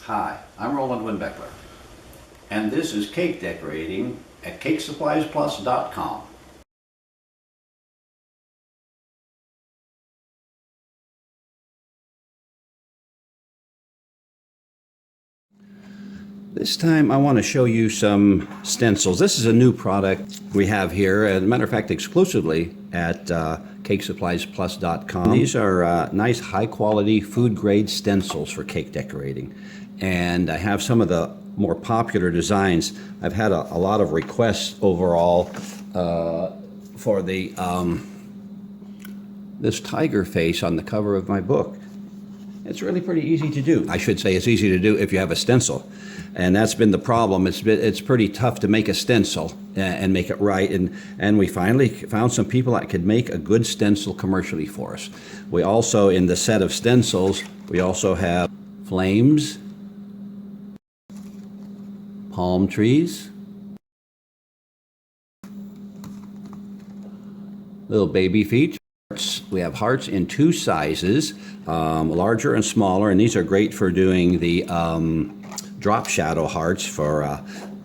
Hi, I'm Roland Winbeckler, and this is cake decorating at CakeSuppliesPlus.com. This time I want to show you some stencils. This is a new product we have here, as a matter of fact exclusively at CakeSuppliesPlus.com. These are nice high quality food grade stencils for cake decorating. And I have some of the more popular designs. I've had a lot of requests overall for the this tiger face on the cover of my book. It's really pretty easy to do. I should say it's easy to do if you have a stencil. And that's been the problem. It's pretty tough to make a stencil and make it right. And we finally found some people that could make a good stencil commercially for us. We also, in the set of stencils, we also have flames, palm trees, little baby feet. We have hearts in two sizes, larger and smaller, and these are great for doing the drop shadow hearts for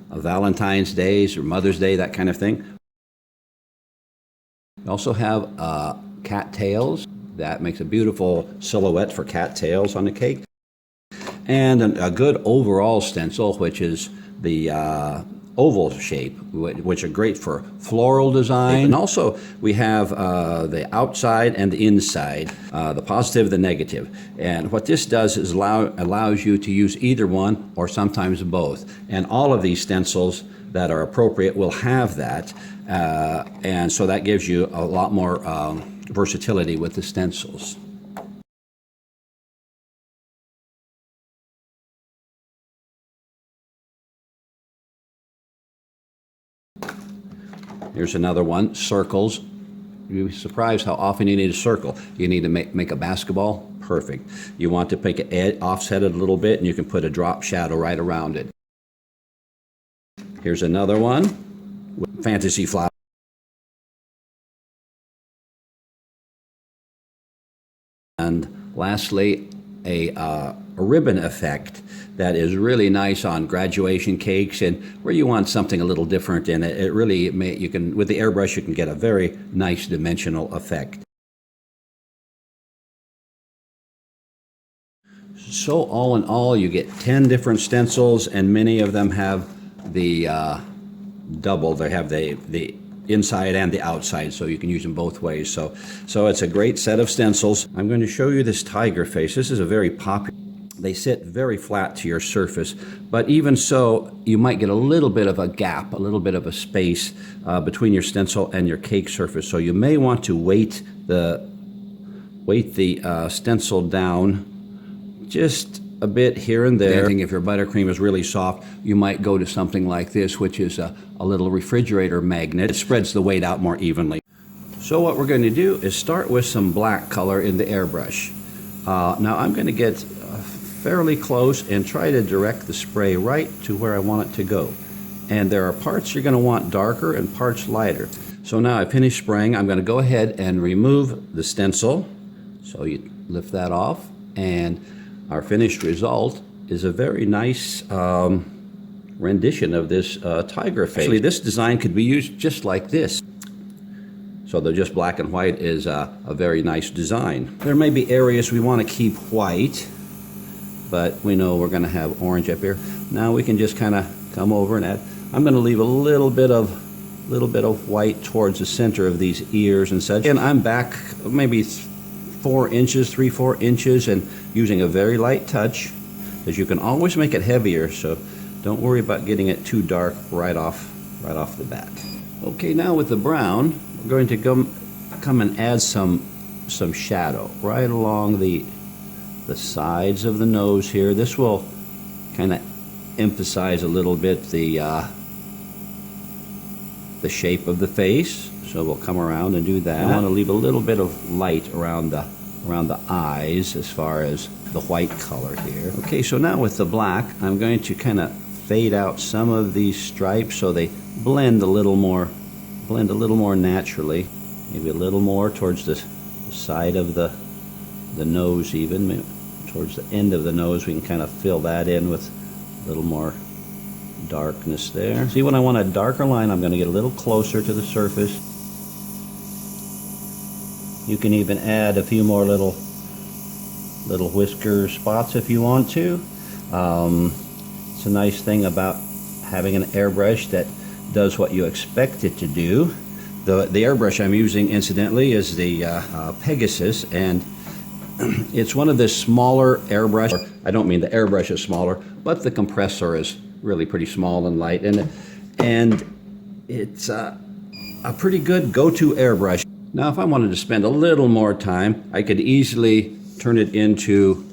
Valentine's Days or Mother's Day, that kind of thing. We also have cat tails. That makes a beautiful silhouette for cat tails on the cake. And a good overall stencil, which is the oval shape, which are great for floral design. And also we have the outside and the inside, the positive, the negative. And what this does is allows you to use either one or sometimes both. And all of these stencils that are appropriate will have that. And so that gives you a lot more versatility with the stencils. Here's another one, circles. You'd be surprised how often you need a circle. You need to make a basketball, perfect. You want to make it offset it a little bit, and you can put a drop shadow right around it. Here's another one, with fantasy flower. And lastly, a ribbon effect that is really nice on graduation cakes and where you want something a little different in it. It really, you can, with the airbrush, you can get a very nice dimensional effect. So all in all, you get 10 different stencils, and many of them have the double. They have the inside and the outside, so you can use them both ways. So it's a great set of stencils. I'm going to show you this tiger face. This is a very popular. They sit very flat to your surface, but even so, you might get a little bit of a gap, a little bit of a space between your stencil and your cake surface. So you may want to weight the stencil down just a bit here and there. I think if your buttercream is really soft, you might go to something like this, which is a little refrigerator magnet. It spreads the weight out more evenly. So what we're going to do is start with some black color in the airbrush. Now I'm going to get fairly close and try to direct the spray right to where I want it to go. And there are parts you're going to want darker and parts lighter. So now I finished spraying. I'm going to go ahead and remove the stencil. So you lift that off, and our finished result is a very nice rendition of this tiger face. Actually, this design could be used just like this. So the just black and white is a very nice design. There may be areas we want to keep white, but we know we're going to have orange up here. Now we can just kind of come over and add. I'm going to leave a little bit of white towards the center of these ears and such. And I'm back maybe 4 inches, 3-4 inches, and using a very light touch, because you can always make it heavier. So don't worry about getting it too dark right off the bat. Okay, now with the brown, we're going to come and add some shadow right along the sides of the nose here. This will kind of emphasize a little bit the shape of the face. So we'll come around and do that. I want to leave a little bit of light around the eyes as far as the white color here. Okay, so now with the black, I'm going to kind of fade out some of these stripes so they blend a little more naturally. Maybe a little more towards the side of the nose even. towards the end of the nose, we can kind of fill that in with a little more darkness there. See, when I want a darker line, I'm going to get a little closer to the surface. You can even add a few more little whisker spots if you want to. It's a nice thing about having an airbrush that does what you expect it to do. The airbrush I'm using, incidentally, is the Pegasus, and it's one of the smaller airbrushes. I don't mean the airbrush is smaller, but the compressor is really pretty small and light, and it's a pretty good go-to airbrush. Now, if I wanted to spend a little more time, I could easily turn it into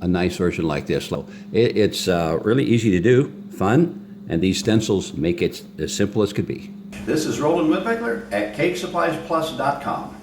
a nice version like this. So it's really easy to do, fun, and these stencils make it as simple as could be. This is Roland Whitbeckler at CakeSuppliesPlus.com.